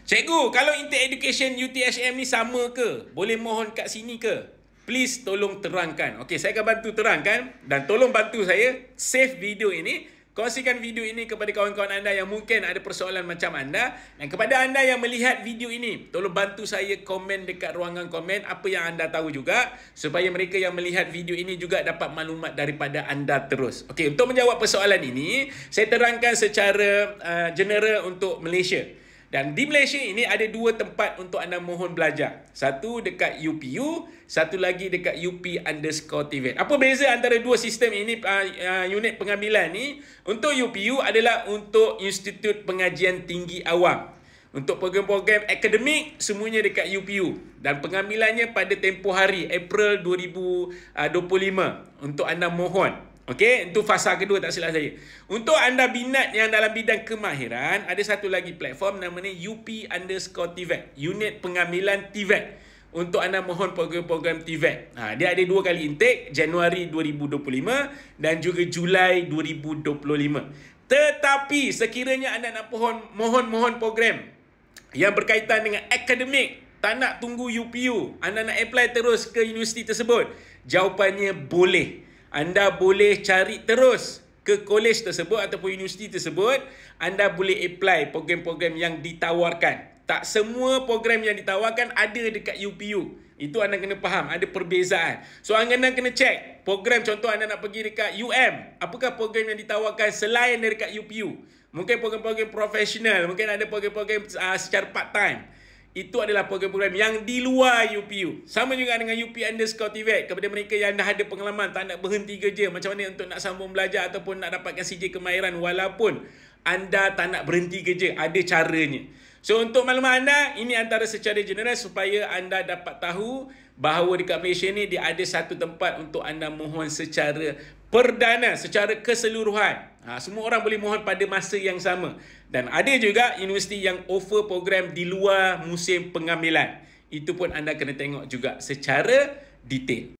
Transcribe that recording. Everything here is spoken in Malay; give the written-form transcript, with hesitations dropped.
Cikgu, kalau Intake Education UTHM ni sama ke? Boleh mohon kat sini ke? Please tolong terangkan. Okey, saya akan bantu terangkan dan tolong bantu saya save video ini. Kongsikan video ini kepada kawan-kawan anda yang mungkin ada persoalan macam anda. Dan kepada anda yang melihat video ini, tolong bantu saya komen dekat ruangan komen apa yang anda tahu juga. Supaya mereka yang melihat video ini juga dapat maklumat daripada anda terus. Okey, untuk menjawab persoalan ini, saya terangkan secara general untuk Malaysia. Dan di Malaysia ini ada dua tempat untuk anda mohon belajar. Satu dekat UPU, satu lagi dekat UP_TVET. Apa beza antara dua sistem ini, unit pengambilan ni? Untuk UPU adalah untuk Institut Pengajian Tinggi Awam. Untuk program-program akademik, semuanya dekat UPU. Dan pengambilannya pada tempoh hari April 2025 untuk anda mohon. Okey, itu fasa kedua tak silap saya. Untuk anda minat yang dalam bidang kemahiran, ada satu lagi platform namanya UP_TVET, unit pengambilan TVET. Untuk anda mohon program-program TVET. Dia ada dua kali intake, Januari 2025 dan juga Julai 2025. Tetapi sekiranya anda nak mohon program yang berkaitan dengan akademik, tak nak tunggu UPU, anda nak apply terus ke universiti tersebut, jawapannya boleh. Anda boleh cari terus ke college tersebut ataupun universiti tersebut. Anda boleh apply program-program yang ditawarkan. Tak semua program yang ditawarkan ada dekat UPU. Itu anda kena faham, ada perbezaan. So anda kena check program, contoh anda nak pergi dekat apakah program yang ditawarkan selain dekat UPU. Mungkin program-program profesional, mungkin ada program-program secara part time. Itu adalah program-program yang di luar UPU. Sama juga dengan UP_TVET. Kepada mereka yang dah ada pengalaman, tak nak berhenti kerja, macam mana untuk nak sambung belajar ataupun nak dapatkan CJ kemahiran walaupun anda tak nak berhenti kerja, ada caranya. So untuk maklumat anda, ini antara secara general supaya anda dapat tahu bahawa dekat Malaysia ni dia ada satu tempat untuk anda mohon secara perdana, secara keseluruhan. Semua orang boleh mohon pada masa yang sama. Dan ada juga universiti yang offer program di luar musim pengambilan. Itu pun anda kena tengok juga secara detail.